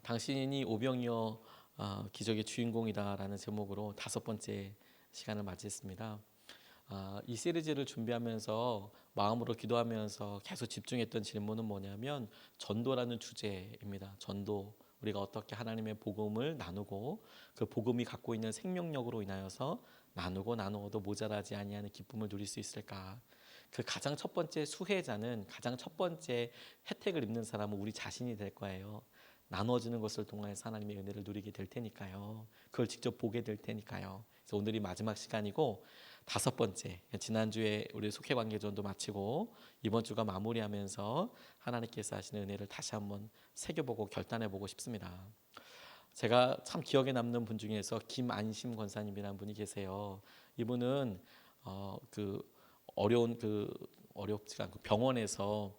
당신이 오병이어 기적의 주인공이다라는 제목으로 5번째 시간을 맞이했습니다. 이 시리즈를 준비하면서 마음으로 기도하면서 계속 집중했던 질문은 뭐냐면 전도라는 주제입니다. 전도, 우리가 어떻게 하나님의 복음을 나누고 그 복음이 갖고 있는 생명력으로 인하여서 나누고 나누어도 모자라지 아니하는 기쁨을 누릴 수 있을까? 그 가장 첫 번째 수혜자는, 가장 첫 번째 혜택을 입는 사람은 우리 자신이 될 거예요. 나눠주는 것을 통해서 하나님의 은혜를 누리게 될 테니까요. 그걸 직접 보게 될 테니까요. 그래서 오늘이 마지막 시간이고 5번째, 지난주에 우리 속회관계전도 마치고 이번 주가 마무리하면서 하나님께서 하시는 은혜를 다시 한번 새겨보고 결단해보고 싶습니다. 제가 참 기억에 남는 분 중에서 김안심 권사님이라는 분이 계세요. 이분은 그 어려운 어렵지 않고 병원에서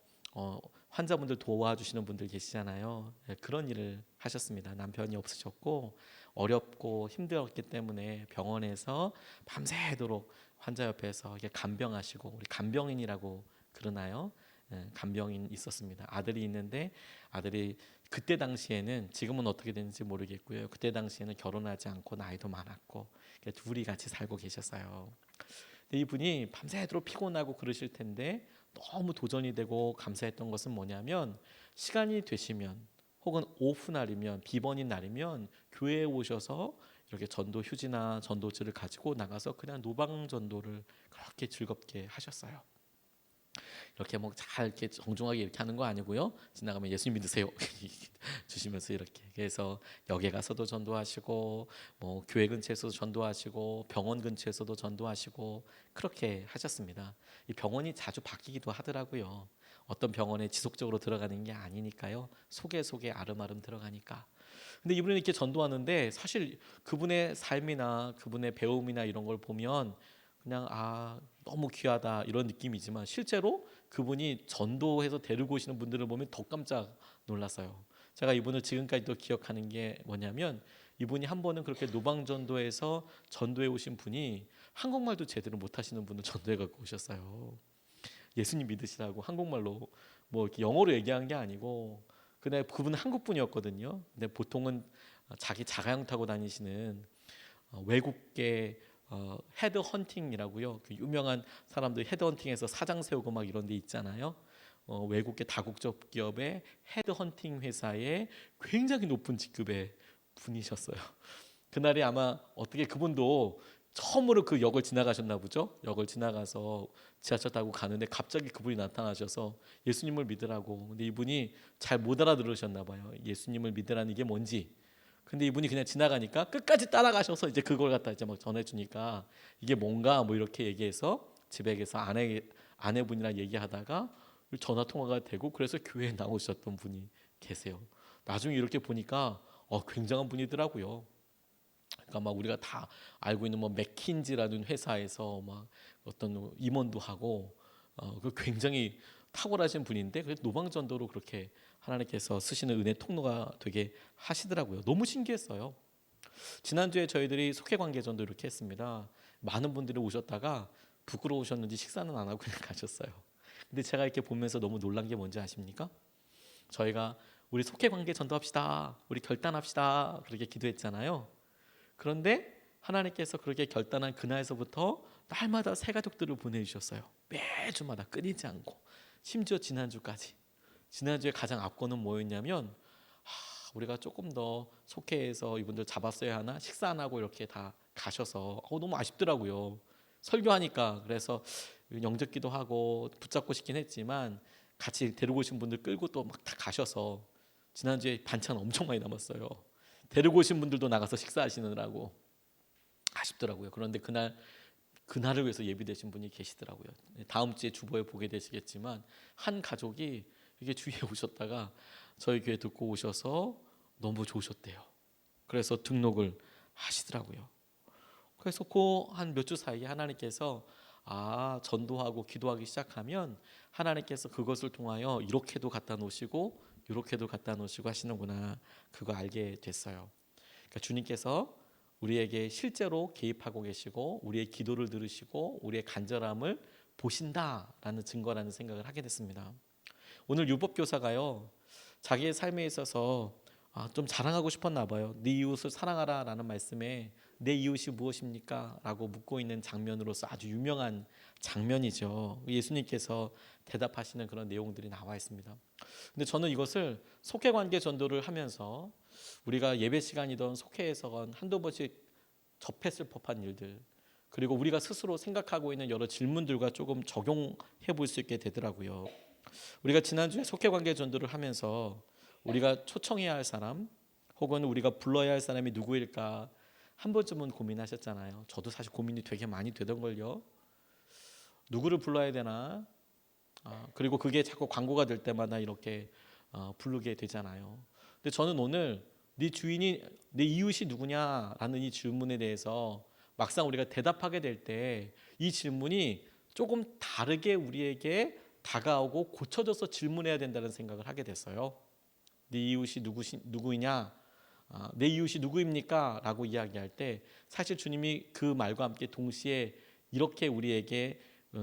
환자분들 도와주시는 분들 계시잖아요. 그런 일을 하셨습니다. 남편이 없으셨고 어렵고 힘들었기 때문에 병원에서 밤새도록 환자 옆에서 이게 간병하시고, 우리 간병인이라고 그러나요? 간병인 있었습니다. 아들이 있는데 아들이 그때 당시에는, 지금은 어떻게 되는지 모르겠고요. 그때 당시에는 결혼하지 않고 나이도 많았고 둘이 같이 살고 계셨어요. 근데 이분이 밤새도록 피곤하고 그러실 텐데 너무 도전이 되고 감사했던 것은 뭐냐면, 시간이 되시면 혹은 오후 날이면, 비번인 날이면 교회에 오셔서 이렇게 전도 휴지나 전도지를 가지고 나가서 그냥 노방 전도를 그렇게 즐겁게 하셨어요. 이렇게 뭐 잘 이렇게 정중하게 이렇게 하는 거 아니고요. 지나가면 예수님 믿으세요 주시면서 이렇게, 그래서 역에 가서도 전도하시고, 뭐 교회 근처에서도 전도하시고, 병원 근처에서도 전도하시고 그렇게 하셨습니다. 이 병원이 자주 바뀌기도 하더라고요. 어떤 병원에 지속적으로 들어가는 게 아니니까요. 속에 아름아름 들어가니까. 근데 이분이 이렇게 전도하는데 사실 그분의 삶이나 그분의 배움이나 이런 걸 보면 그냥 너무 귀하다 이런 느낌이지만, 실제로 그분이 전도해서 데리고 오시는 분들을 보면 더 깜짝 놀랐어요. 제가 이분을 지금까지도 기억하는 게 뭐냐면, 이분이 한 번은 그렇게 노방전도에서 전도해 오신 분이 한국말도 제대로 못하시는 분을 전도해 갖고 오셨어요. 예수님 믿으시라고 한국말로, 뭐 이렇게 영어로 얘기한 게 아니고, 근데 그분은 한국 분이었거든요. 근데 보통은 자기 자가용 타고 다니시는 외국계 헤드 헌팅이라고요. 그 유명한 사람들 헤드 헌팅에서 사장 세우고 막 이런 데 있잖아요. 외국계 다국적 기업의 헤드 헌팅 회사의 굉장히 높은 직급의 분이셨어요. 그날이 아마 어떻게 그분도 처음으로 그 역을 지나가셨나 보죠. 역을 지나가서 지하철 타고 가는데 갑자기 그분이 나타나셔서 예수님을 믿으라고. 근데 이분이 잘 못 알아들으셨나 봐요. 예수님을 믿으라는 게 뭔지. 근데 이분이 그냥 지나가니까 끝까지 따라가셔서 이제 그걸 갖다 이제 막 전해주니까 이게 뭔가 뭐 이렇게 얘기해서 집에 가서 아내분이랑 얘기하다가 전화 통화가 되고, 그래서 교회에 나오셨던 분이 계세요. 나중에 이렇게 보니까 굉장한 분이더라고요. 그러니까 막 우리가 다 알고 있는 뭐 맥킨지라는 회사에서 막 어떤 임원도 하고 그 굉장히 탁월하신 분인데, 그래도 노방전도로 그렇게 하나님께서 쓰시는 은혜 통로가 되게 하시더라고요. 너무 신기했어요. 지난주에 저희들이 속회관계전도 이렇게 했습니다. 많은 분들이 오셨다가 부끄러우셨는지 식사는 안 하고 그냥 가셨어요. 근데 제가 이렇게 보면서 너무 놀란 게 뭔지 아십니까? 저희가 우리 속회관계 전도합시다, 우리 결단합시다 그렇게 기도했잖아요. 그런데 하나님께서 그렇게 결단한 그날서부터 날마다 새 가족들을 보내주셨어요. 매주마다 끊이지 않고. 심지어 지난주에 가장 앞거는 뭐였냐면, 우리가 조금 더 속해해서 이분들 잡았어야 하나, 식사 안 하고 이렇게 다 가셔서 너무 아쉽더라고요. 설교하니까. 그래서 영접기도 하고 붙잡고 싶긴 했지만 같이 데리고 오신 분들 끌고 또 막 다 가셔서 지난주에 반찬 엄청 많이 남았어요. 데리고 오신 분들도 나가서 식사하시느라고 아쉽더라고요. 그런데 그날을 위해서 예비되신 분이 계시더라고요. 다음 주에 주보에 보게 되시겠지만, 한 가족이 이게 주위에 오셨다가 저희 교회 듣고 오셔서 너무 좋으셨대요. 그래서 등록을 하시더라고요. 그래서 그 한 몇 주 사이에 하나님께서 전도하고 기도하기 시작하면 하나님께서 그것을 통하여 이렇게도 갖다 놓으시고 이렇게도 갖다 놓으시고 하시는구나, 그거 알게 됐어요. 그러니까 주님께서 우리에게 실제로 개입하고 계시고 우리의 기도를 들으시고 우리의 간절함을 보신다라는 증거라는 생각을 하게 됐습니다. 오늘 율법교사가요, 자기의 삶에 있어서 좀 자랑하고 싶었나 봐요. 네 이웃을 사랑하라라는 말씀에 내 이웃이 무엇입니까? 라고 묻고 있는 장면으로서 아주 유명한 장면이죠. 예수님께서 대답하시는 그런 내용들이 나와 있습니다. 근데 저는 이것을 속회관계 전도를 하면서 우리가 예배 시간이든 속회에서건 한두 번씩 접했을 법한 일들, 그리고 우리가 스스로 생각하고 있는 여러 질문들과 조금 적용해 볼 수 있게 되더라고요. 우리가 지난주에 속회관계 전도를 하면서 우리가 초청해야 할 사람 혹은 우리가 불러야 할 사람이 누구일까 한 번쯤은 고민하셨잖아요. 저도 사실 고민이 되게 많이 되던걸요. 누구를 불러야 되나? 그리고 그게 자꾸 광고가 될 때마다 이렇게 부르게 되잖아요. 근데 저는 오늘 네 주인이 내 이웃이 누구냐라는 이 질문에 대해서 막상 우리가 대답하게 될 때 이 질문이 조금 다르게 우리에게 다가오고 고쳐져서 질문해야 된다는 생각을 하게 됐어요. 네 이웃이 누구이냐? 내 이웃이 누구입니까? 라고 이야기할 때 사실 주님이 그 말과 함께 동시에 이렇게 우리에게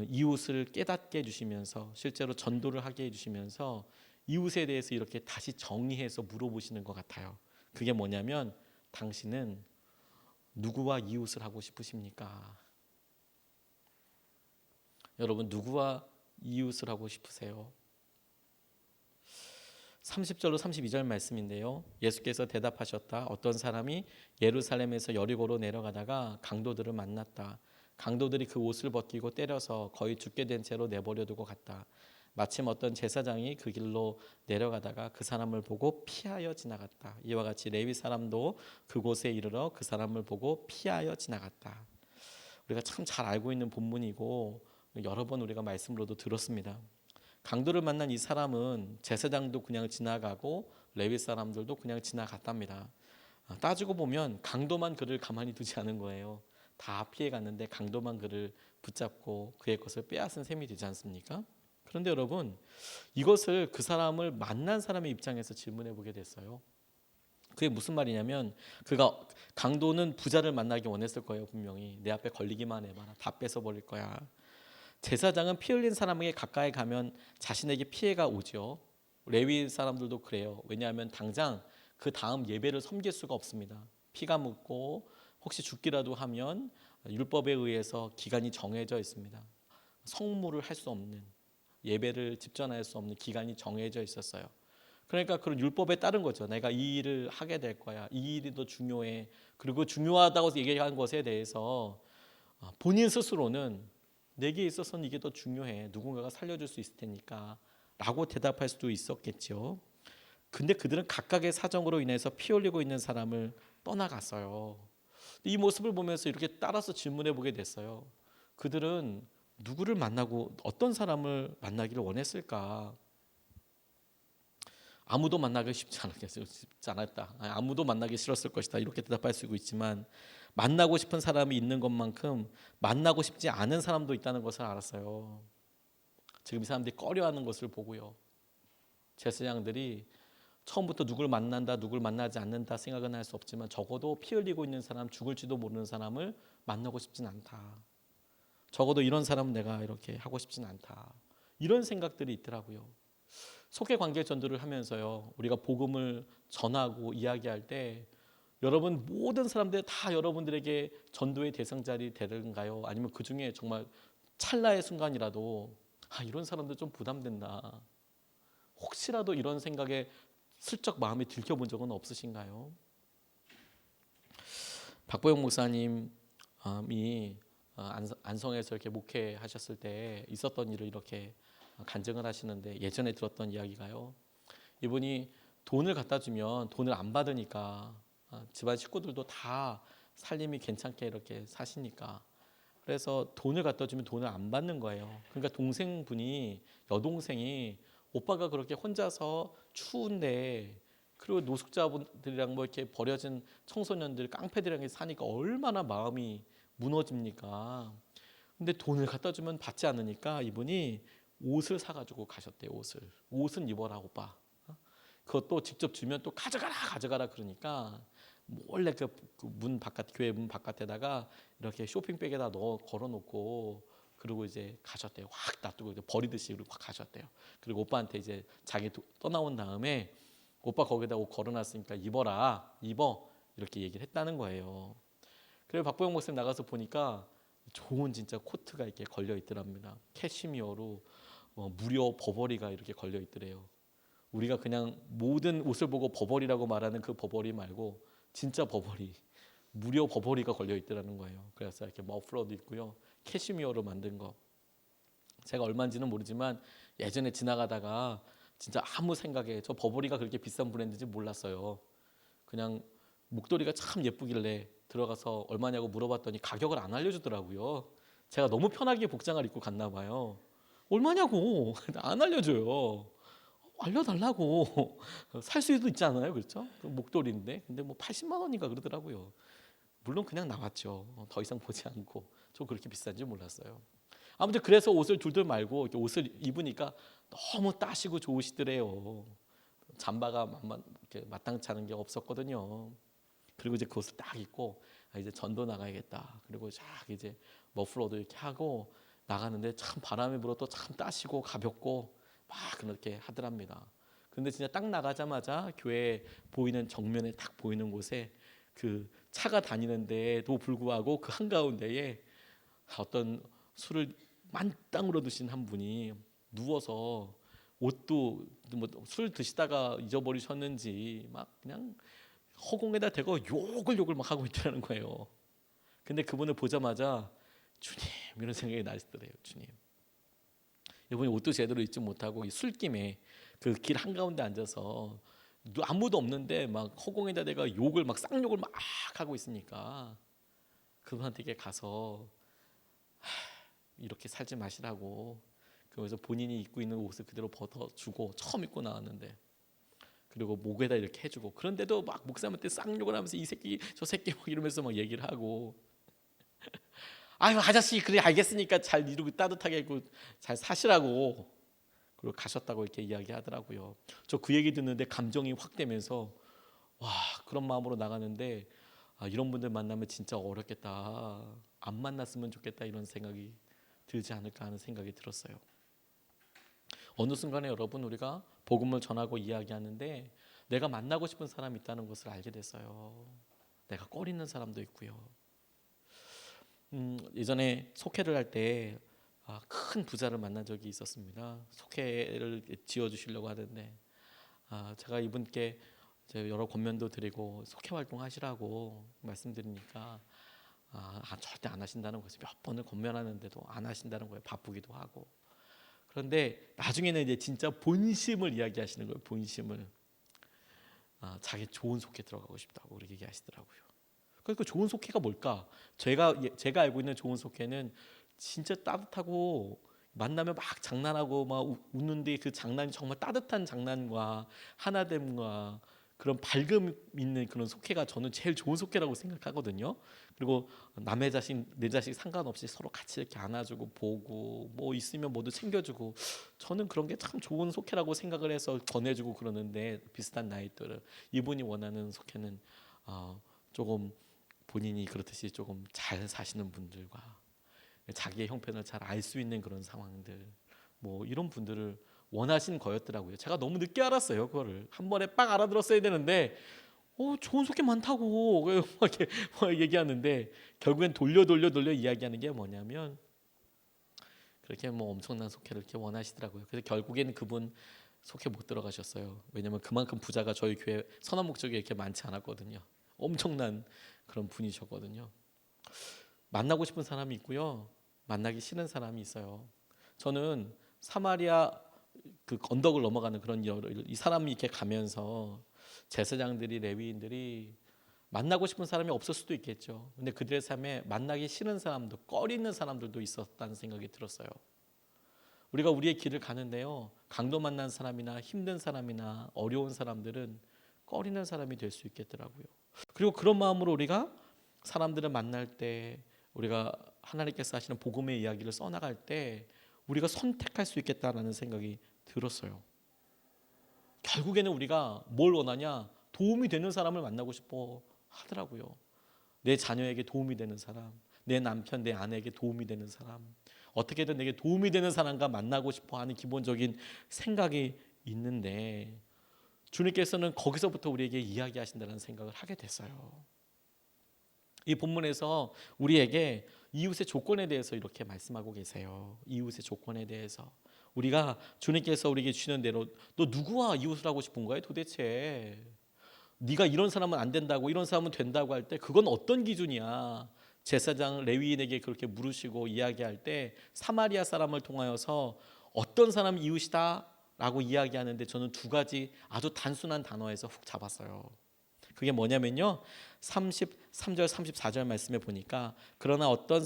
이웃을 깨닫게 해주시면서 실제로 전도를 하게 해주시면서 이웃에 대해서 이렇게 다시 정의해서 물어보시는 것 같아요. 그게 뭐냐면 당신은 누구와 이웃을 하고 싶으십니까? 여러분 누구와 이웃을 하고 싶으세요? 30절로 32절 말씀인데요. 예수께서 대답하셨다. 어떤 사람이 예루살렘에서 여리고로 내려가다가 강도들을 만났다. 강도들이 그 옷을 벗기고 때려서 거의 죽게 된 채로 내버려 두고 갔다. 마침 어떤 제사장이 그 길로 내려가다가 그 사람을 보고 피하여 지나갔다. 이와 같이 레위 사람도 그곳에 이르러 그 사람을 보고 피하여 지나갔다. 우리가 참 잘 알고 있는 본문이고 여러 번 우리가 말씀으로도 들었습니다. 강도를 만난 이 사람은 제사장도 그냥 지나가고 레위 사람들도 그냥 지나갔답니다. 따지고 보면 강도만 그를 가만히 두지 않은 거예요. 다 피해 갔는데 강도만 그를 붙잡고 그의 것을 빼앗은 셈이 되지 않습니까? 그런데 여러분 이것을 그 사람을 만난 사람의 입장에서 질문해 보게 됐어요. 그게 무슨 말이냐면 그가 강도는 부자를 만나기 원했을 거예요. 분명히 내 앞에 걸리기만 해봐라 다 뺏어버릴 거야. 제사장은 피 흘린 사람에게 가까이 가면 자신에게 피해가 오죠. 레위 사람들도 그래요. 왜냐하면 당장 그 다음 예배를 섬길 수가 없습니다. 피가 묻고 혹시 죽기라도 하면 율법에 의해서 기간이 정해져 있습니다. 성물을 할 수 없는, 예배를 집전할 수 없는 기간이 정해져 있었어요. 그러니까 그런 율법에 따른 거죠. 내가 이 일을 하게 될 거야. 이 일이 더 중요해. 그리고 중요하다고 얘기한 것에 대해서 본인 스스로는 내게 있어서는 이게 더 중요해. 누군가가 살려줄 수 있을 테니까 라고 대답할 수도 있었겠죠. 근데 그들은 각각의 사정으로 인해서 피 흘리고 있는 사람을 떠나갔어요. 이 모습을 보면서 이렇게 따라서 질문해 보게 됐어요. 그들은 누구를 만나고 어떤 사람을 만나기를 원했을까? 아무도 만나기 쉽지 않았다. 아무도 만나기 싫었을 것이다. 이렇게 대답할 수 있지만 만나고 싶은 사람이 있는 것만큼 만나고 싶지 않은 사람도 있다는 것을 알았어요. 지금 이 사람들이 꺼려하는 것을 보고요. 제사장들이 처음부터 누굴 만난다, 누굴 만나지 않는다 생각은 할 수 없지만 적어도 피 흘리고 있는 사람, 죽을지도 모르는 사람을 만나고 싶진 않다. 적어도 이런 사람은 내가 이렇게 하고 싶진 않다. 이런 생각들이 있더라고요. 속회 관계 전도를 하면서요. 우리가 복음을 전하고 이야기할 때 여러분 모든 사람들 다 여러분들에게 전도의 대상자리 되는가요? 아니면 그 중에 정말 찰나의 순간이라도 이런 사람들 좀 부담된다. 혹시라도 이런 생각에 슬쩍 마음이 들켜본 적은 없으신가요? 박보영 목사님이 안성에서 이렇게 목회하셨을 때 있었던 일을 이렇게 간증을 하시는데 예전에 들었던 이야기가요. 이분이 돈을 갖다 주면 돈을 안 받으니까 집안 식구들도 다 살림이 괜찮게 이렇게 사시니까 그래서 돈을 갖다 주면 돈을 안 받는 거예요. 그러니까 동생분이 여동생이 오빠가 그렇게 혼자서 추운데 그리고 노숙자분들이랑 뭐 이렇게 버려진 청소년들 깡패들이랑 사니까 얼마나 마음이 무너집니까? 근데 돈을 갖다 주면 받지 않으니까 이분이 옷을 사가지고 가셨대요. 옷은 입어라 오빠. 그것도 직접 주면 또 가져가라 그러니까 몰래 문 바깥 교회 문 바깥에다가 이렇게 쇼핑백에다 넣어 걸어놓고 그리고 이제 가셨대요. 확 놔두고 버리듯이 그리고 확 가셨대요. 그리고 오빠한테 이제 자기 떠나온 다음에 오빠 거기다 옷 걸어놨으니까 입어라, 입어 이렇게 얘기를 했다는 거예요. 그래서 박보영 목사님 나가서 보니까 좋은 진짜 코트가 이렇게 걸려 있더랍니다. 캐시미어로 무료 버버리가 이렇게 걸려 있더래요. 우리가 그냥 모든 옷을 보고 버버리라고 말하는 그 버버리 말고 진짜 버버리, 무료 버버리가 걸려 있더라는 거예요. 그래서 이렇게 머플러도 있고요, 캐시미어로 만든 거. 제가 얼마인지는 모르지만 예전에 지나가다가 진짜 아무 생각에 저 버버리가 그렇게 비싼 브랜드인지 몰랐어요. 그냥 목도리가 참 예쁘길래 들어가서 얼마냐고 물어봤더니 가격을 안 알려주더라고요. 제가 너무 편하게 복장을 입고 갔나 봐요. 얼마냐고 안 알려줘요. 알려달라고. 살 수도 있지 않아요, 그렇죠? 목도리인데 근데 뭐 80만 원인가 그러더라고요. 물론 그냥 나왔죠. 더 이상 보지 않고. 저 그렇게 비싼지 몰랐어요. 아무튼 그래서 옷을 둘둘 말고 이렇게 옷을 입으니까 너무 따시고 좋으시더래요. 잠바가 이렇게 마땅치 않은 게 없었거든요. 그리고 이제 그 옷을 딱 입고 이제 전도 나가야겠다. 그리고 쫙 이제 머플러도 이렇게 하고 나가는데 참 바람이 불어도 참 따시고 가볍고 막 그렇게 하더랍니다. 근데 진짜 딱 나가자마자 교회 보이는 정면에 딱 보이는 곳에 그 차가 다니는데도 불구하고 그 한가운데에 어떤 술을 만땅으로 드신 한 분이 누워서 옷도 뭐 술 드시다가 잊어버리셨는지 막 그냥 허공에다 대고 욕을 막 하고 있다는 거예요. 근데 그분을 보자마자 주님 이런 생각이 나시더래요. 주님, 이분이 옷도 제대로 입지 못하고 이 술김에 그 길 한가운데 앉아서 아무도 없는데 막 허공에다 대가 욕을 막 쌍욕을 막 하고 있으니까 그분한테 가서 이렇게 살지 마시라고, 그래서 본인이 입고 있는 옷을 그대로 벗어주고 처음 입고 나왔는데 그리고 목에다 이렇게 해주고, 그런데도 막 목사님한테 쌍욕을 하면서 이 새끼 저 새끼 막 이러면서 막 얘기를 하고, 아유 아저씨 그래 알겠으니까 잘 이루고 따뜻하게 입고 잘 사시라고, 그리고 가셨다고 이렇게 이야기하더라고요. 저 그 얘기 듣는데 감정이 확 되면서 와, 그런 마음으로 나가는데 이런 분들 만나면 진짜 어렵겠다, 안 만났으면 좋겠다 이런 생각이 들지 않을까 하는 생각이 들었어요. 어느 순간에 여러분 우리가 복음을 전하고 이야기하는데 내가 만나고 싶은 사람이 있다는 것을 알게 됐어요. 내가 꺼리는 사람도 있고요. 예전에 속회를 할 때 큰 부자를 만난 적이 있었습니다. 속회를 지어주시려고 하는데 제가 이분께 여러 권면도 드리고 속회 활동하시라고 말씀드리니까 절대 안 하신다는 거예요. 몇 번을 권면하는데도 안 하신다는 거예요. 바쁘기도 하고. 그런데 나중에는 이제 진짜 본심을 이야기하시는 거예요. 본심을. 자기 좋은 속회 들어가고 싶다고 그렇게 얘기하시더라고요. 그러니까 좋은 속회가 뭘까? 제가 알고 있는 좋은 속회는 진짜 따뜻하고 만나면 막 장난하고 막 웃는데 그 장난이 정말 따뜻한 장난과 하나됨과 그런 밝음 있는 그런 속회가 저는 제일 좋은 속회라고 생각하거든요. 그리고 남의 자식 내 자식 상관없이 서로 같이 이렇게 안아주고 보고 뭐 있으면 모두 챙겨주고, 저는 그런 게 참 좋은 속회라고 생각을 해서 권해주고 그러는데, 비슷한 나이대를 이분이 원하는 속회는 조금 본인이 그렇듯이 조금 잘 사시는 분들과 자기의 형편을 잘 알 수 있는 그런 상황들, 뭐 이런 분들을 원하신 거였더라고요. 제가 너무 늦게 알았어요. 그거를 한 번에 빡 알아들었어야 되는데 좋은 속회 많다고 막 이렇게 막 얘기하는데 결국엔 돌려 이야기하는 게 뭐냐면 그렇게 뭐 엄청난 속회를 이렇게 원하시더라고요. 그래서 결국에는 그분 속회 못 들어가셨어요. 왜냐하면 그만큼 부자가 저희 교회 선한 목적이 이렇게 많지 않았거든요. 엄청난 그런 분이셨거든요. 만나고 싶은 사람이 있고요, 만나기 싫은 사람이 있어요. 저는 사마리아 그 언덕을 넘어가는 그런 이 사람이 이렇게 가면서 제사장들이 레위인들이 만나고 싶은 사람이 없을 수도 있겠죠. 근데 그들의 삶에 만나기 싫은 사람도 꺼리는 사람들도 있었다는 생각이 들었어요. 우리가 우리의 길을 가는데요, 강도 만난 사람이나 힘든 사람이나 어려운 사람들은 꺼리는 사람이 될 수 있겠더라고요. 그리고 그런 마음으로 우리가 사람들을 만날 때, 우리가 하나님께서 하시는 복음의 이야기를 써나갈 때 우리가 선택할 수 있겠다라는 생각이 들었어요. 결국에는 우리가 뭘 원하냐? 도움이 되는 사람을 만나고 싶어 하더라고요. 내 자녀에게 도움이 되는 사람, 내 남편, 내 아내에게 도움이 되는 사람, 어떻게든 내게 도움이 되는 사람과 만나고 싶어 하는 기본적인 생각이 있는데, 주님께서는 거기서부터 우리에게 이야기하신다는 생각을 하게 됐어요. 이 본문에서 우리에게 이웃의 조건에 대해서 이렇게 말씀하고 계세요. 이웃의 조건에 대해서 우리가 주님께서 우리에게 주시는 대로 너 누구와 이웃을 하고 싶은 거야 도대체? 네가 이런 사람은 안 된다고 이런 사람은 된다고 할 때 그건 어떤 기준이야? 제사장 레위인에게 그렇게 물으시고 이야기할 때 사마리아 사람을 통하여서 어떤 사람이 이웃이다 라고 이야기하는데 저는 두 가지 아주 단순한 단어에서 훅 잡았어요. 그게 뭐냐면요, 33절 34절 말씀에 보니까 그러나 어떤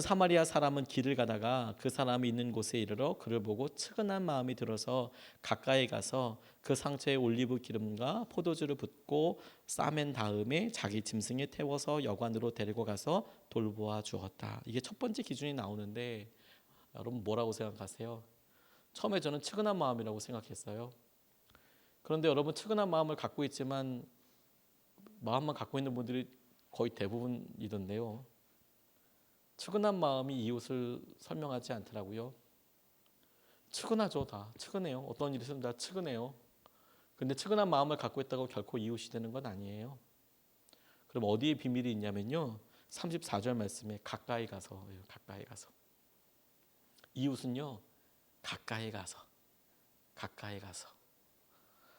사마리아 사람은 길을 가다가 그 사람이 있는 곳에 이르러 그를 보고 측은한 마음이 들어서 가까이 가서 그 상처에 올리브 기름과 포도주를 붓고 싸맨 다음에 자기 짐승에 태워서 여관으로 데리고 가서 돌보아 주었다. 이게 첫 번째 기준이 나오는데 여러분 뭐라고 생각하세요? 처음에 저는 측은한 마음이라고 생각했어요. 그런데 여러분 측은한 마음을 갖고 있지만 마음만 갖고 있는 분들이 거의 대부분이던데요. 측은한 마음이 이웃을 설명하지 않더라고요. 측은하죠, 다 측은해요. 어떤 일이 있으면 다 측은해요. 근데 측은한 마음을 갖고 있다고 결코 이웃이 되는 건 아니에요. 그럼 어디에 비밀이 있냐면요, 34절 말씀에 가까이 가서 이웃은요 가까이 가서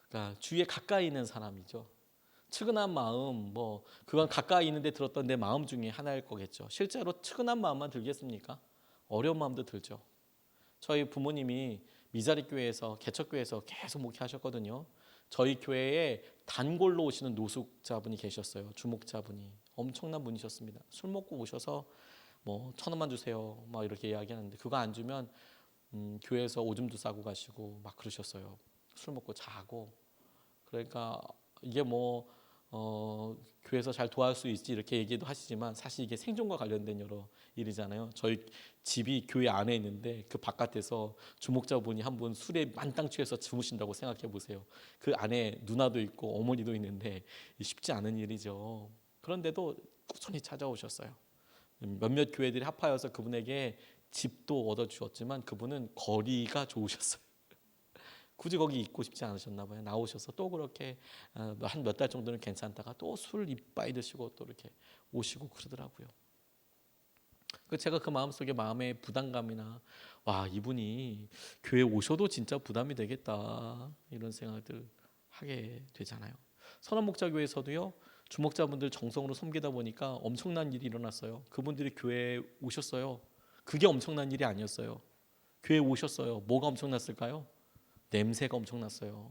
그러니까 주위에 가까이 있는 사람이죠. 측은한 마음, 뭐 그건 가까이 있는데 들었던 내 마음 중에 하나일 거겠죠. 실제로 측은한 마음만 들겠습니까? 어려운 마음도 들죠. 저희 부모님이 미자리 교회에서 개척교회에서 계속 목회하셨거든요. 저희 교회에 단골로 오시는 노숙자분이 계셨어요. 주목자분이 엄청난 분이셨습니다. 술 먹고 오셔서 뭐 1,000원만 주세요, 막 이렇게 이야기하는데 그거 안 주면 교회에서 오줌도 싸고 가시고 막 그러셨어요. 술 먹고 자고. 그러니까 이게 교회에서 잘 도와줄 수 있지 이렇게 얘기도 하시지만 사실 이게 생존과 관련된 여러 일이잖아요. 저희 집이 교회 안에 있는데 그 바깥에서 주목자분이 한 분 술에 만땅 취해서 주무신다고 생각해 보세요. 그 안에 누나도 있고 어머니도 있는데 쉽지 않은 일이죠. 그런데도 꾸준히 찾아오셨어요. 몇몇 교회들이 합하여서 그분에게 집도 얻어주었지만 그분은 거리가 좋으셨어요. 굳이 거기 있고 싶지 않으셨나 봐요. 나오셔서 또 그렇게 한 몇 달 정도는 괜찮다가 또 술 이빠이 드시고 또 이렇게 오시고 그러더라고요. 제가 그 마음속에 마음의 부담감이나 와 이분이 교회 오셔도 진짜 부담이 되겠다 이런 생각들 하게 되잖아요. 선한목자교회에서도요, 주목자분들 정성으로 섬기다 보니까 엄청난 일이 일어났어요. 그분들이 교회에 오셨어요. 그게 엄청난 일이 아니었어요. 교회에 오셨어요. 뭐가 엄청났을까요? 냄새가 엄청났어요.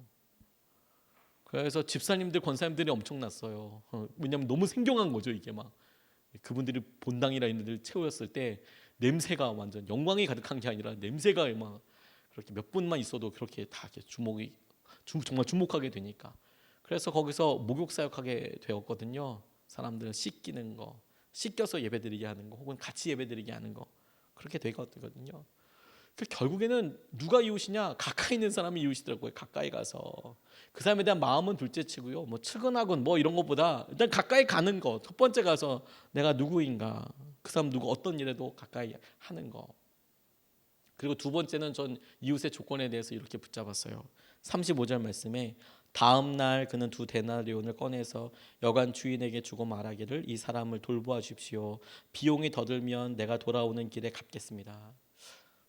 그래서 집사님들, 권사님들이 엄청났어요. 왜냐하면 너무 생경한 거죠. 이게 막 그분들이 본당이라 있는 데를 채웠을 때 냄새가 완전 영광이 가득한 게 아니라 냄새가 막 그렇게 몇 분만 있어도 그렇게 다 이렇게 정말 주목하게 되니까. 그래서 거기서 목욕 사역하게 되었거든요. 사람들은 씻기는 거, 씻겨서 예배드리게 하는 거, 혹은 같이 예배드리게 하는 거 그렇게 되거든요. 결국에는 누가 이웃이냐? 가까이 있는 사람이 이웃이더라고요. 가까이 가서 그 사람에 대한 마음은 둘째치고요. 뭐 측은하건 뭐 이런 것보다 일단 가까이 가는 거. 첫 번째 가서 내가 누구인가, 그 사람 누구 어떤 일에도 가까이 하는 거. 그리고 두 번째는 전 이웃의 조건에 대해서 이렇게 붙잡았어요. 35절 말씀에 다음 날 그는 2데나리온을 꺼내서 여관 주인에게 주고 말하기를 이 사람을 돌보아 주십시오. 비용이 더 들면 내가 돌아오는 길에 갚겠습니다.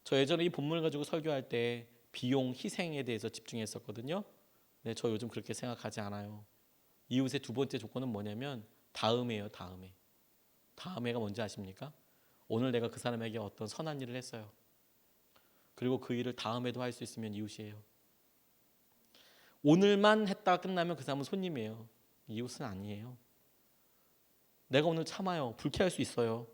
저 예전에 이 본문을 가지고 설교할 때 비용, 희생에 대해서 집중했었거든요. 네, 저 요즘 그렇게 생각하지 않아요. 이웃의 두 번째 조건은 뭐냐면 다음에요. 다음에가 뭔지 아십니까? 오늘 내가 그 사람에게 어떤 선한 일을 했어요. 그리고 그 일을 다음에도 할 수 있으면 이웃이에요. 오늘만 했다 끝나면 그 사람은 손님이에요. 이웃은 아니에요. 내가 오늘 참아요. 불쾌할 수 있어요.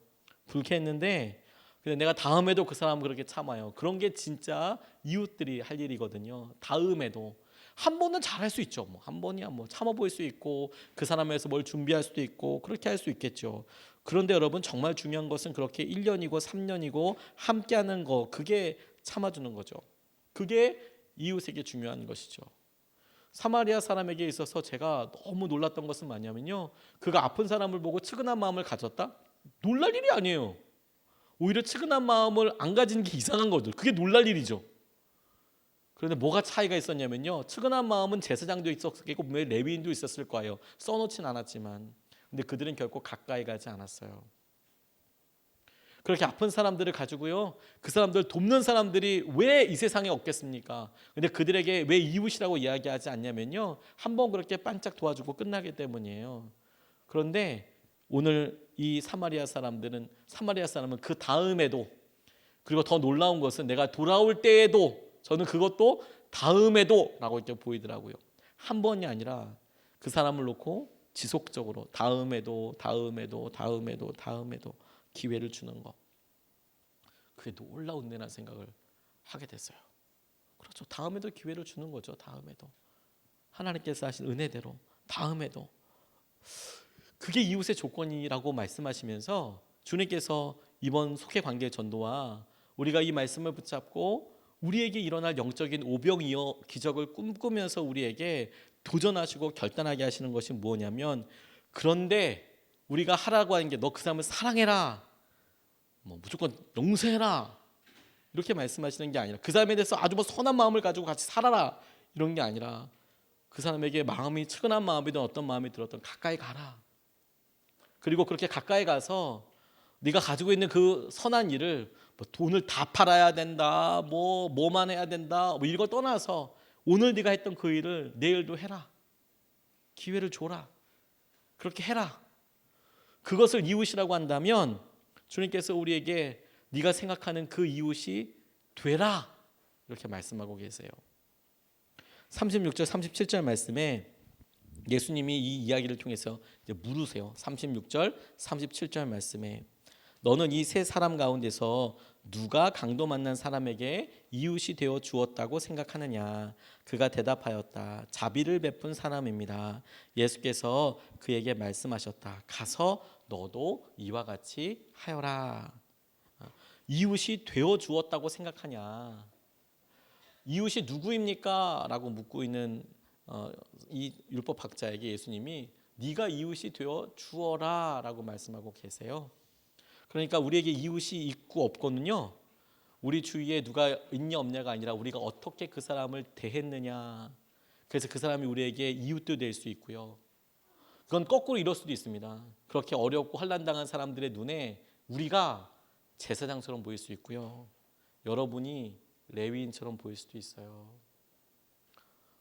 불쾌했는데 근데 내가 다음에도 그 사람을 그렇게 참아요. 그런 게 진짜 이웃들이 할 일이거든요. 다음에도 한 번은 잘할 수 있죠. 한 번이야 참아 보일 수 있고 그 사람에서 뭘 준비할 수도 있고 그렇게 할 수 있겠죠. 그런데 여러분 정말 중요한 것은 그렇게 1년이고 3년이고 함께하는 거, 그게 참아주는 거죠. 그게 이웃에게 중요한 것이죠. 사마리아 사람에게 있어서 제가 너무 놀랐던 것은 뭐냐면요, 그가 아픈 사람을 보고 측은한 마음을 가졌다? 놀랄 일이 아니에요. 오히려 측은한 마음을 안 가진 게 이상한 거죠. 그게 놀랄 일이죠. 그런데 뭐가 차이가 있었냐면요. 측은한 마음은 제사장도 있었겠고 분명히 레위인도 있었을 거예요. 써놓진 않았지만. 근데 그들은 결코 가까이 가지 않았어요. 그렇게 아픈 사람들을 가지고요. 그 사람들 돕는 사람들이 왜 이 세상에 없겠습니까? 근데 그들에게 왜 이웃이라고 이야기하지 않냐면요. 한번 그렇게 반짝 도와주고 끝나기 때문이에요. 그런데 오늘 이 사마리아 사람은 그 다음에도, 그리고 더 놀라운 것은 내가 돌아올 때에도, 저는 그것도 다음에도 라고 이렇게 보이더라고요. 한 번이 아니라 그 사람을 놓고 지속적으로 다음에도 기회를 주는 것. 그게 놀라운 데라는 생각을 하게 됐어요. 그렇죠. 다음에도 기회를 주는 거죠. 다음에도. 하나님께서 하신 은혜대로 다음에도. 그게 이웃의 조건이라고 말씀하시면서 주님께서 이번 속회관계 전도와 우리가 이 말씀을 붙잡고 우리에게 일어날 영적인 오병이어 기적을 꿈꾸면서 우리에게 도전하시고 결단하게 하시는 것이 뭐냐면, 그런데 우리가 하라고 하는 게 너 그 사람을 사랑해라, 뭐 무조건 용서해라 이렇게 말씀하시는 게 아니라, 그 사람에 대해서 아주 선한 마음을 가지고 같이 살아라 이런 게 아니라, 그 사람에게 마음이 측은한 마음이든 어떤 마음이 들었든 가까이 가라. 그리고 그렇게 가까이 가서 네가 가지고 있는 그 선한 일을 뭐 돈을 다 팔아야 된다, 뭐만 해야 된다, 뭐 이걸 떠나서 오늘 네가 했던 그 일을 내일도 해라. 기회를 줘라. 그렇게 해라. 그것을 이웃이라고 한다면 주님께서 우리에게 네가 생각하는 그 이웃이 되라 이렇게 말씀하고 계세요. 36절 37절 말씀에 예수님이 이 이야기를 통해서 이제 물으세요. 36절 37절 말씀에 너는 이 세 사람 가운데서 누가 강도 만난 사람에게 이웃이 되어 주었다고 생각하느냐? 그가 대답하였다. 자비를 베푼 사람입니다. 예수께서 그에게 말씀하셨다. 가서 너도 이와 같이 하여라. 이웃이 되어 주었다고 생각하냐? 이웃이 누구입니까? 라고 묻고 있는 이 율법학자에게 예수님이 네가 이웃이 되어 주어라 라고 말씀하고 계세요. 그러니까 우리에게 이웃이 있고 없고는요, 우리 주위에 누가 있냐 없냐가 아니라 우리가 어떻게 그 사람을 대했느냐. 그래서 그 사람이 우리에게 이웃도 될 수 있고요, 그건 거꾸로 이럴 수도 있습니다. 그렇게 어렵고 환난당한 사람들의 눈에 우리가 제사장처럼 보일 수 있고요, 여러분이 레위인처럼 보일 수도 있어요.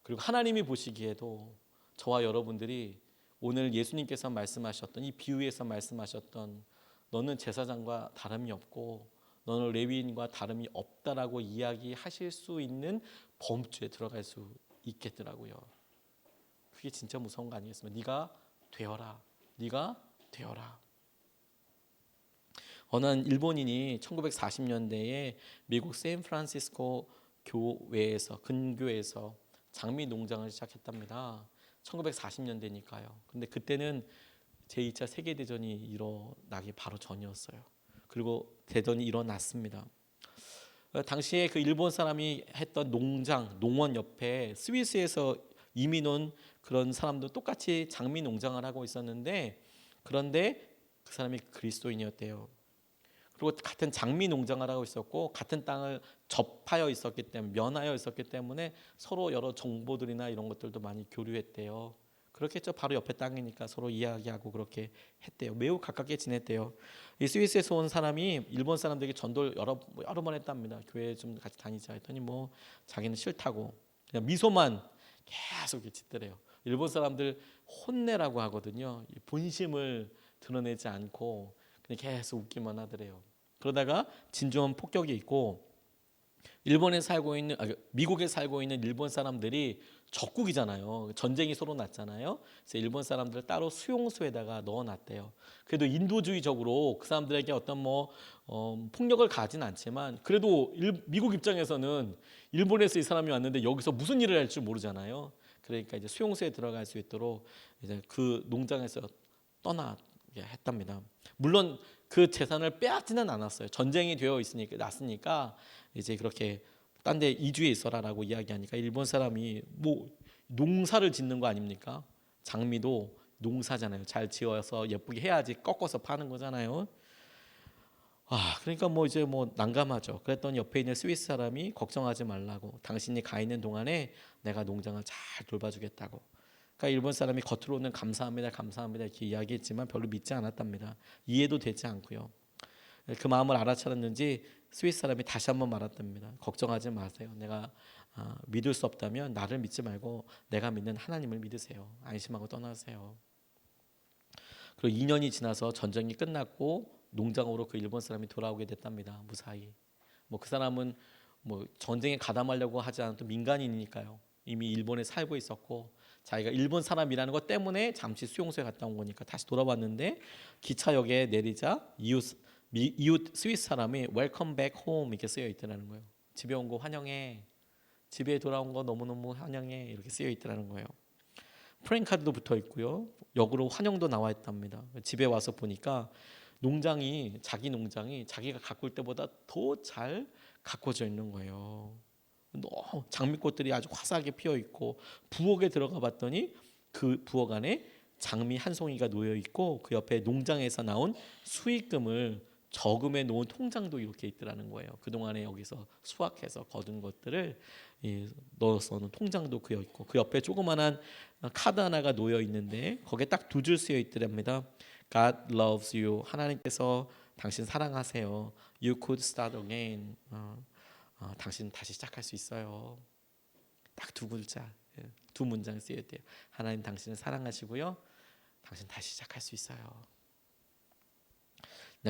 그리고 하나님이 보시기에도 저와 여러분들이 오늘 예수님께서 말씀하셨던 이 비유에서 말씀하셨던 너는 제사장과 다름이 없고 너는 레위인과 다름이 없다라고 이야기하실 수 있는 범주에 들어갈 수 있겠더라고요. 그게 진짜 무서운 거 아니겠습니까? 네가 되어라. 네가 되어라. 어느 한 일본인이 1940년대에 미국 샌프란시스코 교회에서 근교에서 장미 농장을 시작했답니다. 1940년대니까요. 근데 그때는 제2차 세계대전이 일어나기 바로 전이었어요. 그리고 대전이 일어났습니다. 당시에 그 일본 사람이 했던 농원 옆에 스위스에서 이민 온 그런 사람도 똑같이 장미 농장을 하고 있었는데, 그런데 그 사람이 그리스도인이었대요. 그리고 같은 장미 농장을 하고 있었고 같은 땅을 접하여 있었기 때문에, 면하여 있었기 때문에 서로 여러 정보들이나 이런 것들도 많이 교류했대요. 그렇겠죠. 바로 옆에 땅이니까 서로 이야기하고 그렇게 했대요. 매우 가깝게 지냈대요. 이 스위스에서 온 사람이 일본 사람들에게 전도를 여러 번 했답니다. 교회 좀 같이 다니자 했더니 뭐 자기는 싫다고 그냥 미소만 계속 짓더래요. 일본 사람들 혼내라고 하거든요. 본심을 드러내지 않고 그냥 계속 웃기만 하더래요. 그러다가 진중한 폭격이 있고 미국에 살고 있는 일본 사람들이 적국이잖아요. 전쟁이 서로 났잖아요. 그래서 일본 사람들을 따로 수용소에다가 넣어놨대요. 그래도 인도주의적으로 그 사람들에게 어떤 폭력을 가진 않지만, 그래도 미국 입장에서는 일본에서 이 사람이 왔는데 여기서 무슨 일을 할지 모르잖아요. 그러니까 이제 수용소에 들어갈 수 있도록 이제 그 농장에서 떠나게 했답니다. 물론 그 재산을 빼앗지는 않았어요. 전쟁이 되어 났으니까 이제 그렇게 딴 데 이주해 있어라라고 이야기하니까 일본 사람이 뭐 농사를 짓는 거 아닙니까? 장미도 농사잖아요. 잘 지어서 예쁘게 해야지 꺾어서 파는 거잖아요. 그러니까 뭐 이제 뭐 난감하죠. 그랬더니 옆에 있는 스위스 사람이 걱정하지 말라고, 당신이 가 있는 동안에 내가 농장을 잘 돌봐주겠다고. 그러니까 일본 사람이 겉으로는 감사합니다, 감사합니다 이렇게 이야기했지만 별로 믿지 않았답니다. 이해도 되지 않고요. 그 마음을 알아차렸는지 스위스 사람이 다시 한번 말했답니다. 걱정하지 마세요. 내가 믿을 수 없다면 나를 믿지 말고 내가 믿는 하나님을 믿으세요. 안심하고 떠나세요. 그리고 2년이 지나서 전쟁이 끝났고 농장으로 그 일본 사람이 돌아오게 됐답니다. 무사히. 뭐 그 사람은 뭐 전쟁에 가담하려고 하지 않아도 민간인이니까요. 이미 일본에 살고 있었고 자기가 일본 사람이라는 것 때문에 잠시 수용소에 갔다 온 거니까 다시 돌아왔는데 기차역에 내리자 이웃 스위스 사람이 Welcome back home 이렇게 쓰여 있더라는 거예요. 집에 온 거 환영해. 집에 돌아온 거 너무너무 환영해. 이렇게 쓰여 있더라는 거예요. 프랭카드도 붙어 있고요. 역으로 환영도 나와 있답니다. 집에 와서 보니까 자기 농장이 자기가 가꿀 때보다 더 잘 가꿔져 있는 거예요. 장미꽃들이 아주 화사하게 피어 있고 부엌에 들어가 봤더니 그 부엌 안에 장미 한 송이가 놓여 있고 그 옆에 농장에서 나온 수익금을 저금해 놓은 통장도 이렇게 있더라는 거예요. 그동안에 여기서 수확해서 거둔 것들을 넣어서는 통장도 그여 있고 그 옆에 조그만한 카드 하나가 놓여 있는데 거기에 딱 두 줄 쓰여 있더랍니다. God loves you. 하나님께서 당신 사랑하세요. You could start again. 당신 다시 시작할 수 있어요. 딱 두 글자, 두 문장 쓰여야 돼요. 하나님 당신을 사랑하시고요. 당신 다시 시작할 수 있어요.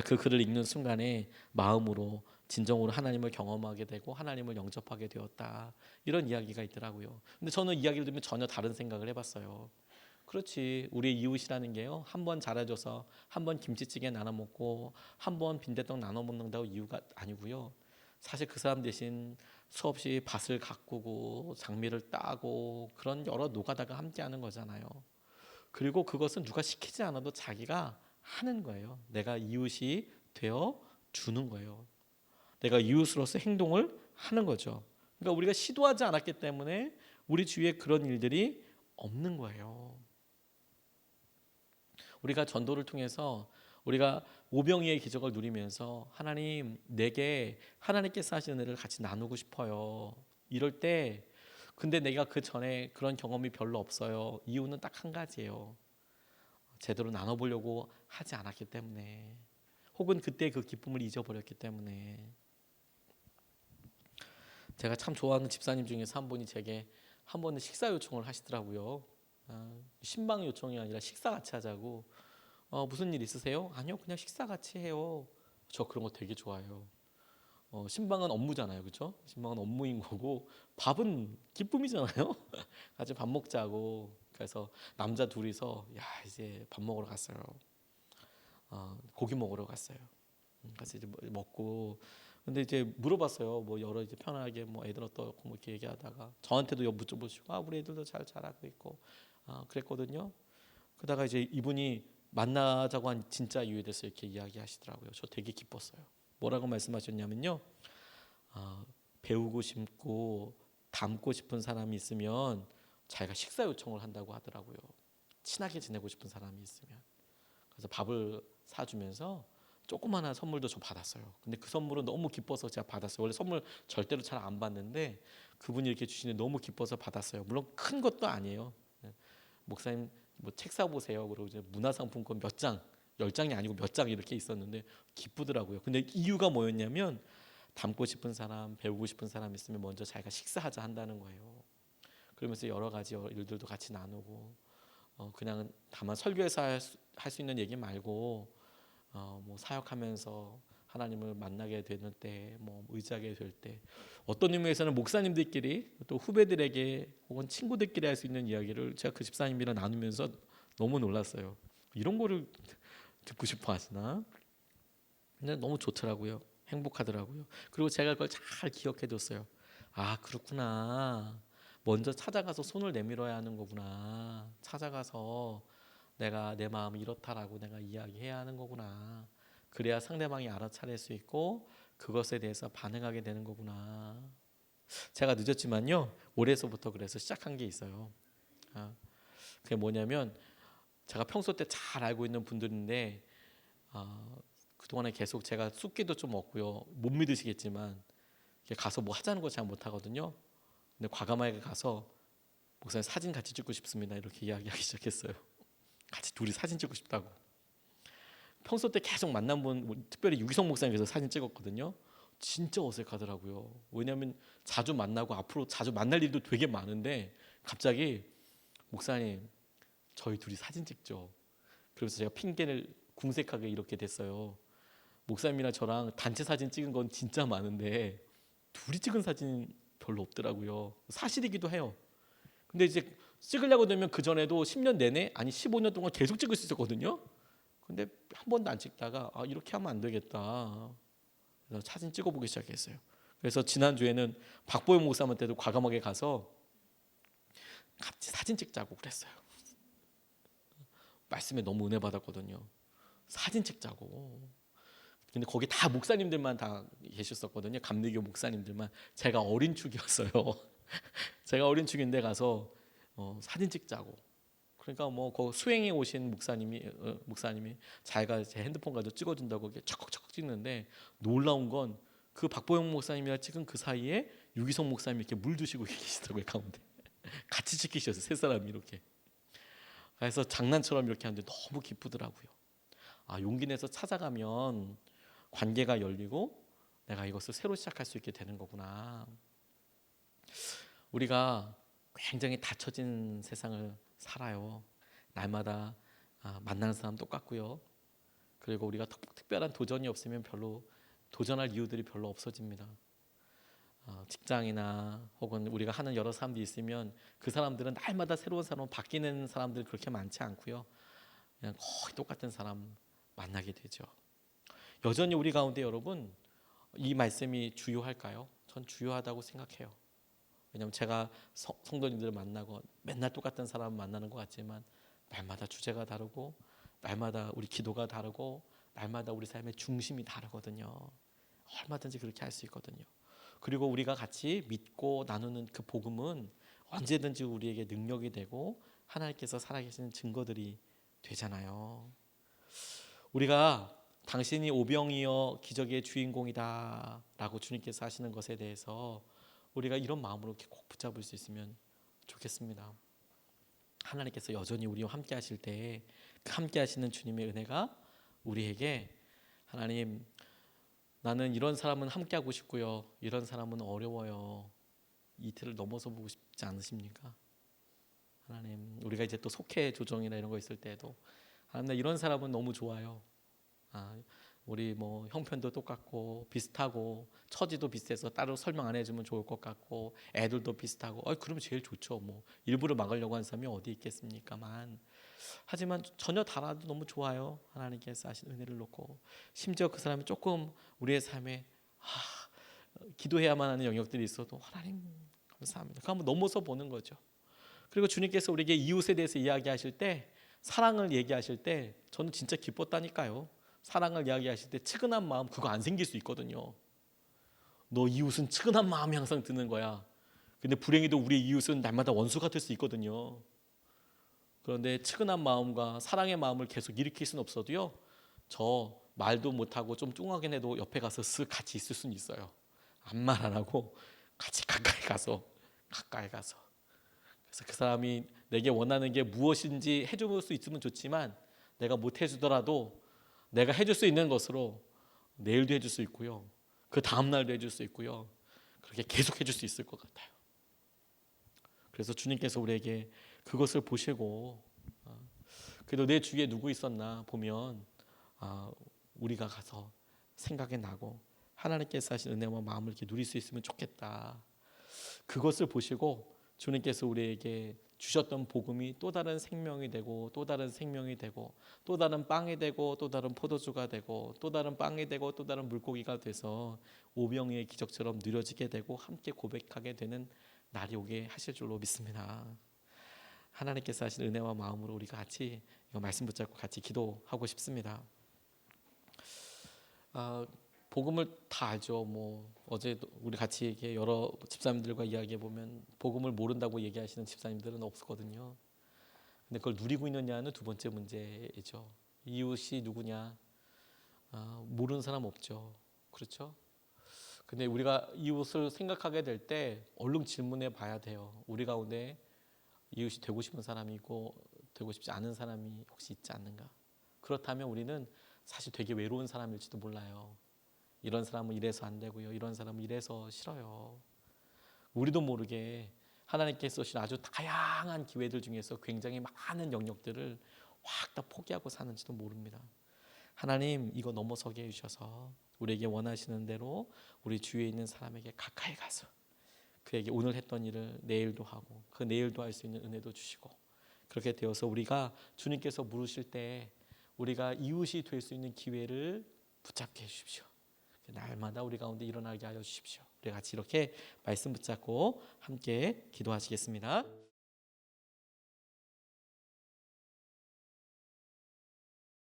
그 글을 읽는 순간에 마음으로 진정으로 하나님을 경험하게 되고 하나님을 영접하게 되었다. 이런 이야기가 있더라고요. 근데 저는 이야기를 들으면 전혀 다른 생각을 해봤어요. 그렇지, 우리의 이웃이라는 게요, 한 번 잘해줘서 한 번 김치찌개 나눠 먹고 한 번 빈대떡 나눠 먹는다고 이유가 아니고요. 사실 그 사람 대신 수없이 밭을 가꾸고 장미를 따고 그런 여러 노가다가 함께하는 거잖아요. 그리고 그것은 누가 시키지 않아도 자기가 하는 거예요. 내가 이웃이 되어 주는 거예요. 내가 이웃으로서 행동을 하는 거죠. 그러니까 우리가 시도하지 않았기 때문에 우리 주위에 그런 일들이 없는 거예요. 우리가 전도를 통해서 우리가 오병이의 기적을 누리면서 하나님, 내게 하나님께서 하시는 일을 같이 나누고 싶어요. 이럴 때 근데 내가 그 전에 그런 경험이 별로 없어요. 이유는 딱 한 가지예요. 제대로 나눠보려고 하지 않았기 때문에, 혹은 그때 그 기쁨을 잊어버렸기 때문에. 제가 참 좋아하는 집사님 중에서 한 분이 제게 한 번은 식사 요청을 하시더라고요. 신방 요청이 아니라 식사 같이 하자고. 무슨 일 있으세요? 아니요, 그냥 식사 같이 해요. 저 그런 거 되게 좋아해요. 신방은 업무잖아요, 그렇죠? 신방은 업무인 거고 밥은 기쁨이잖아요. 같이 밥 먹자고. 그래서 남자 둘이서 이제 밥 먹으러 갔어요. 고기 먹으러 갔어요. 같이 이제 먹고, 근데 이제 물어봤어요. 뭐 여러 이제 편하게 뭐 애들 어떻고 뭐 이렇게 얘기하다가 저한테도 여쭤보시고 우리 애들도 잘 자라고 있고 그랬거든요. 그러다가 이제 이분이 만나자고 한 진짜 이유에 대해서 이렇게 이야기하시더라고요. 저 되게 기뻤어요. 뭐라고 말씀하셨냐면요. 배우고 싶고 닮고 싶은 사람이 있으면 자기가 식사 요청을 한다고 하더라고요. 친하게 지내고 싶은 사람이 있으면. 그래서 밥을 사주면서 조그마한 선물도 저 받았어요. 근데 그 선물은 너무 기뻐서 제가 받았어요. 원래 선물 절대로 잘 안 받는데 그분이 이렇게 주시니 너무 기뻐서 받았어요. 물론 큰 것도 아니에요. 목사님 뭐 책 사보세요. 그리고 이제 문화상품권 몇 장, 10장이 아니고 몇 장 이렇게 있었는데 기쁘더라고요. 근데 이유가 뭐였냐면 닮고 싶은 사람, 배우고 싶은 사람 있으면 먼저 자기가 식사하자 한다는 거예요. 그러면서 여러 가지 일들도 같이 나누고 그냥 다만 설교에서 할 수 있는 얘기 말고 뭐 사역하면서 하나님을 만나게 되는 때, 뭐 의지하게 될 때, 어떤 의미에서는 목사님들끼리 또 후배들에게 혹은 친구들끼리 할 수 있는 이야기를 제가 그 집사님이랑 나누면서 너무 놀랐어요. 이런 거를 듣고 싶어 하시나? 근데 너무 좋더라고요. 행복하더라고요. 그리고 제가 그걸 잘 기억해뒀어요. 그렇구나. 먼저 찾아가서 손을 내밀어야 하는 거구나. 찾아가서 내가 내 마음이 이렇다라고 내가 이야기해야 하는 거구나. 그래야 상대방이 알아차릴 수 있고 그것에 대해서 반응하게 되는 거구나. 제가 늦었지만요, 올해서부터 그래서 시작한 게 있어요. 그게 뭐냐면 제가 평소 때 잘 알고 있는 분들인데 그동안에 계속 제가 쑥기도 좀 먹고요. 못 믿으시겠지만 가서 뭐 하자는 거 잘 못하거든요. 근데 과감하게 가서 목사님 사진 같이 찍고 싶습니다. 이렇게 이야기하기 시작했어요. 같이 둘이 사진 찍고 싶다고. 평소 때 계속 만난 분, 특별히 유기성 목사님께서 사진 찍었거든요. 진짜 어색하더라고요. 왜냐하면 자주 만나고 앞으로 자주 만날 일도 되게 많은데 갑자기 목사님 저희 둘이 사진 찍죠. 그래서 제가 핑계를 궁색하게 이렇게 됐어요. 목사님이랑 저랑 단체 사진 찍은 건 진짜 많은데 둘이 찍은 사진 별로 없더라고요. 사실이기도 해요. 근데 이제 찍으려고 되면 그 전에도 10년 내내 아니 15년 동안 계속 찍을 수 있었거든요. 근데 한 번도 안 찍다가 이렇게 하면 안 되겠다. 그래서 사진 찍어보기 시작했어요. 그래서 지난주에는 박보영 목사님한테도 과감하게 가서 같이 사진 찍자고 그랬어요. 말씀에 너무 은혜 받았거든요. 사진 찍자고. 근데 거기 다 목사님들만 다 계셨었거든요. 감리교 목사님들만. 제가 어린 축이었어요. 제가 어린 축인데 가서 사진 찍자고. 그러니까 뭐 그 수행에 오신 목사님이 자기가 제 핸드폰 가지고 찍어준다고 척척척 찍는데 놀라운 건 그 박보영 목사님이랑 찍은 그 사이에 유기성 목사님이 이렇게 물 주시고 계시더라고요. 가운데 같이 찍히셨어요. 세 사람이 이렇게. 그래서 장난처럼 이렇게 하는데 너무 기쁘더라고요. 용기 내서 찾아가면 관계가 열리고 내가 이것을 새로 시작할 수 있게 되는 거구나. 우리가 굉장히 닫혀진 세상을 살아요. 날마다 만나는 사람 똑같고요. 그리고 우리가 특별한 도전이 없으면 별로 도전할 이유들이 별로 없어집니다. 직장이나 혹은 우리가 하는 여러 사람들이 있으면 그 사람들은 날마다 새로운 사람으로 바뀌는 사람들 그렇게 많지 않고요. 그냥 거의 똑같은 사람 만나게 되죠. 여전히 우리 가운데 여러분 이 말씀이 주요할까요? 전 주요하다고 생각해요. 왜냐하면 제가 성도님들을 만나고 맨날 똑같은 사람 만나는 것 같지만 날마다 주제가 다르고 날마다 우리 기도가 다르고 날마다 우리 삶의 중심이 다르거든요. 얼마든지 그렇게 할 수 있거든요. 그리고 우리가 같이 믿고 나누는 그 복음은 언제든지 우리에게 능력이 되고 하나님께서 살아계시는 증거들이 되잖아요. 우리가 당신이 오병이어 기적의 주인공이다 라고 주님께서 하시는 것에 대해서 우리가 이런 마음으로 이렇게 꼭 붙잡을 수 있으면 좋겠습니다. 하나님께서 여전히 우리와 함께 하실 때 그 함께 하시는 주님의 은혜가 우리에게 하나님 나는 이런 사람은 함께 하고 싶고요. 이런 사람은 어려워요. 이 틀을 넘어서 보고 싶지 않으십니까? 하나님 우리가 이제 또 속해 조정이나 이런 거 있을 때도 하나님 나 이런 사람은 너무 좋아요. 우리 뭐 형편도 똑같고 비슷하고 처지도 비슷해서 따로 설명 안 해주면 좋을 것 같고 애들도 비슷하고 그러면 제일 좋죠. 뭐 일부러 막으려고 하는 사람이 어디 있겠습니까만 하지만 전혀 달라도 너무 좋아요. 하나님께서 하신 은혜를 놓고 심지어 그 사람이 조금 우리의 삶에 기도해야만 하는 영역들이 있어도 하나님 감사합니다. 그거 한번 넘어서 보는 거죠. 그리고 주님께서 우리에게 이웃에 대해서 이야기하실 때 사랑을 얘기하실 때 저는 진짜 기뻤다니까요. 사랑을 이야기하실 때 측은한 마음 그거 안 생길 수 있거든요. 너 이웃은 측은한 마음이 항상 드는 거야. 근데 불행히도 우리 이웃은 날마다 원수 같을 수 있거든요. 그런데 측은한 마음과 사랑의 마음을 계속 일으킬 수는 없어도요. 저 말도 못하고 좀 뚱하긴 해도 옆에 가서 쓱 같이 있을 수는 있어요. 아무 말 안 하고 같이 가까이 가서 그래서 그 사람이 내게 원하는 게 무엇인지 해줄 수 있으면 좋지만 내가 못 해주더라도 내가 해줄 수 있는 것으로 내일도 해줄 수 있고요. 그 다음 날도 해줄 수 있고요. 그렇게 계속 해줄 수 있을 것 같아요. 그래서 주님께서 우리에게 그것을 보시고 그래도 내 주위에 누구 있었나 보면 우리가 가서 생각이 나고 하나님께서 하신 은혜와 마음을 이렇게 누릴 수 있으면 좋겠다. 그것을 보시고 주님께서 우리에게 주셨던 복음이 또 다른 생명이 되고 또 다른 생명이 되고 또 다른 빵이 되고 또 다른 포도주가 되고 또 다른 빵이 되고 또 다른 물고기가 돼서 오병이의 기적처럼 누려지게 되고 함께 고백하게 되는 날이 오게 하실 줄로 믿습니다. 하나님께서 하신 은혜와 마음으로 우리가 같이 이거 말씀 붙잡고 같이 기도하고 싶습니다. 복음을 다 알죠. 뭐 어제 우리 같이 이렇게 여러 집사님들과 이야기해 보면 복음을 모른다고 얘기하시는 집사님들은 없거든요. 근데 그걸 누리고 있느냐는 두 번째 문제이죠. 이웃이 누구냐? 모르는 사람 없죠. 그렇죠? 근데 우리가 이웃을 생각하게 될 때 얼른 질문해 봐야 돼요. 우리 가운데 이웃이 되고 싶은 사람이고 되고 싶지 않은 사람이 혹시 있지 않는가? 그렇다면 우리는 사실 되게 외로운 사람일지도 몰라요. 이런 사람은 이래서 안 되고요. 이런 사람은 이래서 싫어요. 우리도 모르게 하나님께서 주신 아주 다양한 기회들 중에서 굉장히 많은 영역들을 확 다 포기하고 사는지도 모릅니다. 하나님 이거 넘어서게 해주셔서 우리에게 원하시는 대로 우리 주위에 있는 사람에게 가까이 가서 그에게 오늘 했던 일을 내일도 하고 그 내일도 할 수 있는 은혜도 주시고 그렇게 되어서 우리가 주님께서 물으실 때 우리가 이웃이 될 수 있는 기회를 붙잡게 해주십시오. 날마다 우리 가운데 일어나게 하여 주십시오. 우리 같이 이렇게 말씀 붙잡고 함께 기도하시겠습니다.